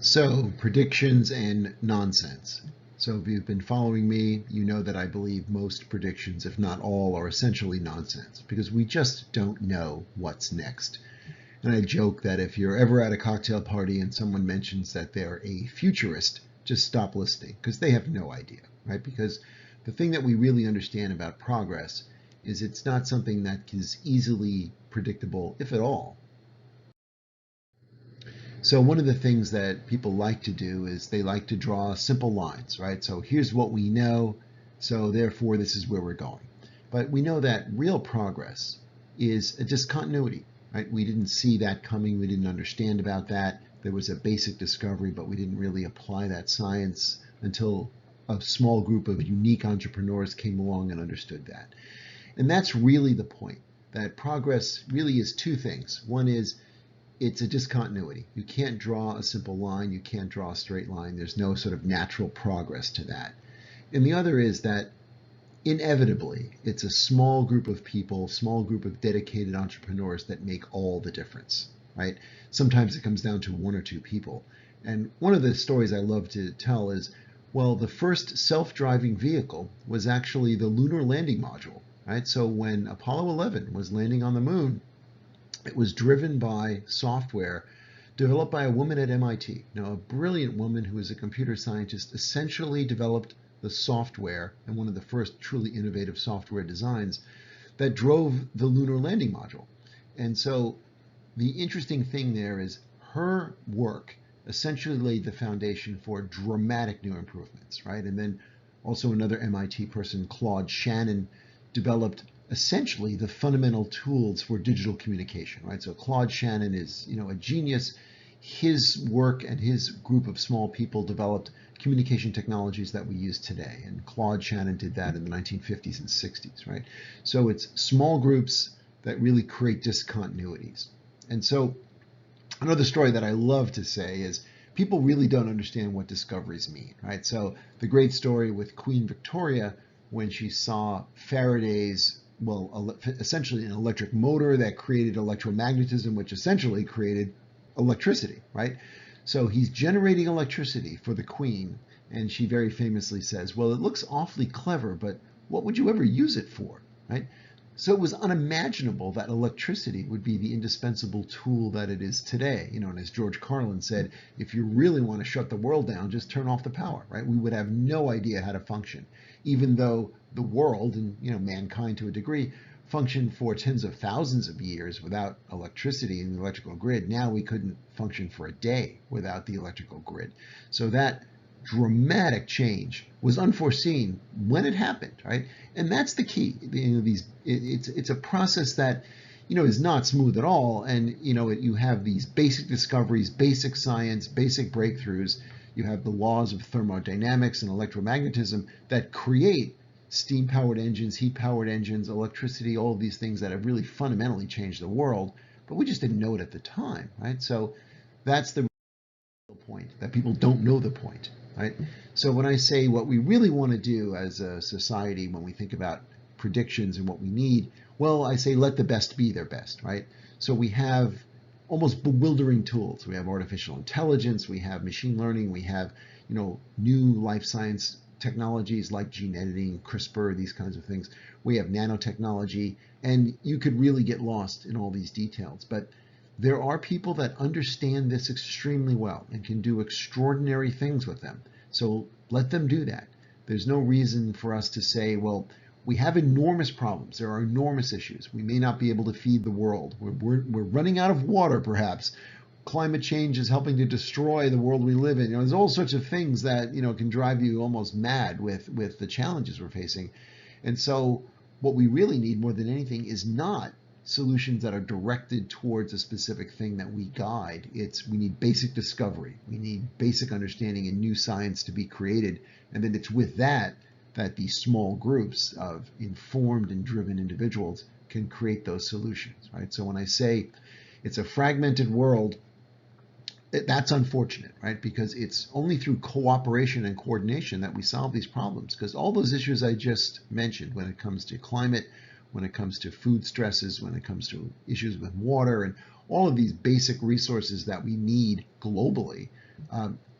So, predictions and nonsense. So, if you've been following me, you know that I believe most predictions, if not all, are essentially nonsense because we just don't know what's next. And I joke that if you're ever at a cocktail party and someone mentions that they're a futurist, just stop listening because they have no idea, right? Because the thing that we really understand about progress is it's not something that is easily predictable, if at all. So one of the things that people like to do is they like to draw simple lines, right? So here's what we know, so therefore this is where we're going. But we know that real progress is a discontinuity, right? We didn't see that coming, we didn't understand about that. There was a basic discovery, but we didn't really apply that science until a small group of unique entrepreneurs came along and understood that. And that's really the point, that progress really is two things. One is it's a discontinuity. You can't draw a simple line. You can't draw a straight line. There's no sort of natural progress to that. And the other is that inevitably, it's a small group of people, small group of dedicated entrepreneurs that make all the difference, right? Sometimes it comes down to one or two people. And one of the stories I love to tell is, well, the first self-driving vehicle was actually the lunar landing module, right? So when Apollo 11 was landing on the moon, it was driven by software developed by a woman at MIT. Now, a brilliant woman who is a computer scientist essentially developed the software and one of the first truly innovative software designs that drove the lunar landing module. And so the interesting thing there is her work essentially laid the foundation for dramatic new improvements, right? And then also another MIT person, Claude Shannon, developed essentially the fundamental tools for digital communication, right? So Claude Shannon is, a genius. His work and his group of small people developed communication technologies that we use today. And Claude Shannon did that in the 1950s and 60s, right? So it's small groups that really create discontinuities. And so another story that I love to say is people really don't understand what discoveries mean, right? So the great story with Queen Victoria when she saw Faraday's, well, essentially an electric motor that created electromagnetism, which essentially created electricity, right? So he's generating electricity for the Queen, and she very famously says, well, it looks awfully clever, but what would you ever use it for, right? So it was unimaginable that electricity would be the indispensable tool that it is today. And as George Carlin said, if you really want to shut the world down, just turn off the power, right? We would have no idea how to function, even though the world and, mankind to a degree functioned for tens of thousands of years without electricity in the electrical grid. Now we couldn't function for a day without the electrical grid. So that dramatic change was unforeseen when it happened, right? And that's the key. It's a process that is not smooth at all, and you have these basic discoveries, basic science, basic breakthroughs. You have the laws of thermodynamics and electromagnetism that create steam-powered engines, heat-powered engines, electricity, all of these things that have really fundamentally changed the world, but we just didn't know it at the time, right? So that's the point, that people don't know the point, right? So when I say what we really want to do as a society when we think about predictions and what we need, well, I say let the best be their best, right? So we have almost bewildering tools. We have artificial intelligence, we have machine learning, we have, new life science technologies like gene editing, CRISPR, these kinds of things. We have nanotechnology, and you could really get lost in all these details. But there are people that understand this extremely well and can do extraordinary things with them. So let them do that. There's no reason for us to say, well, we have enormous problems. There are enormous issues. We may not be able to feed the world. We're running out of water, perhaps. Climate change is helping to destroy the world we live in. There's all sorts of things that can drive you almost mad with the challenges we're facing. And so what we really need more than anything is not solutions that are directed towards a specific thing that we guide. We need basic discovery. We need basic understanding and new science to be created. And then it's with that these small groups of informed and driven individuals can create those solutions, right? So when I say it's a fragmented world, that's unfortunate, right? Because it's only through cooperation and coordination that we solve these problems. Because all those issues I just mentioned, when it comes to climate, when it comes to food stresses, when it comes to issues with water, and all of these basic resources that we need globally,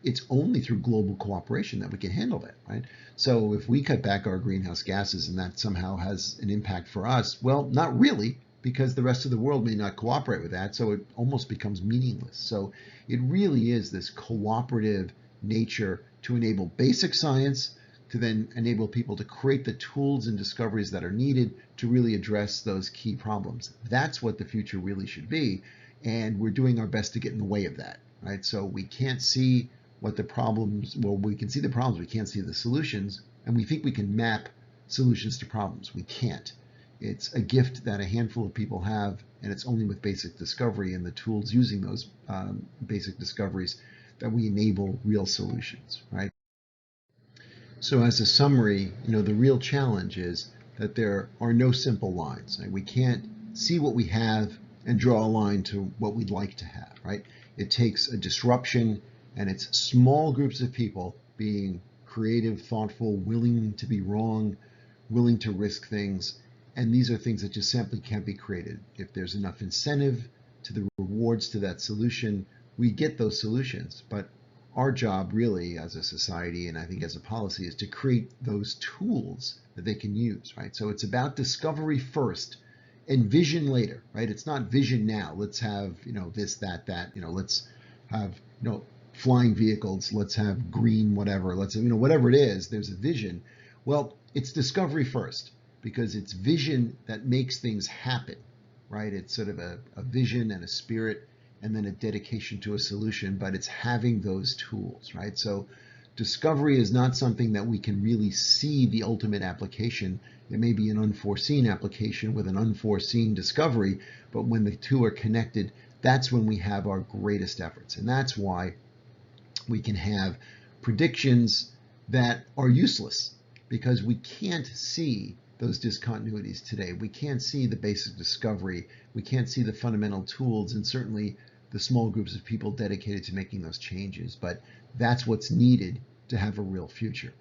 it's only through global cooperation that we can handle that, right? So if we cut back our greenhouse gases and that somehow has an impact for us, well, not really, because the rest of the world may not cooperate with that, so it almost becomes meaningless. So it really is this cooperative nature to enable basic science, to then enable people to create the tools and discoveries that are needed to really address those key problems. That's what the future really should be, and we're doing our best to get in the way of that, right? So we can't see what the problems, well, we can see the problems, we can't see the solutions, and we think we can map solutions to problems. We can't. It's a gift that a handful of people have, and it's only with basic discovery and the tools using those basic discoveries that we enable real solutions, right? So as a summary, the real challenge is that there are no simple lines. Right? We can't see what we have and draw a line to what we'd like to have, right? It takes a disruption, and it's small groups of people being creative, thoughtful, willing to be wrong, willing to risk things. And these are things that just simply can't be created. If there's enough incentive to the rewards to that solution, we get those solutions. But our job really as a society, and I think as a policy, is to create those tools that they can use, right? So it's about discovery first and vision later, right? It's not vision now. Let's have, this, that, let's have, flying vehicles, let's have green, whatever, let's, whatever it is, there's a vision. Well, it's discovery first, because it's vision that makes things happen, right? It's sort of a vision and a spirit, and then a dedication to a solution, but it's having those tools, right? So discovery is not something that we can really see the ultimate application. It may be an unforeseen application with an unforeseen discovery, but when the two are connected, that's when we have our greatest efforts. And that's why we can have predictions that are useless, because we can't see those discontinuities today. We can't see the basic discovery. We can't see the fundamental tools, and certainly the small groups of people dedicated to making those changes. But that's what's needed to have a real future.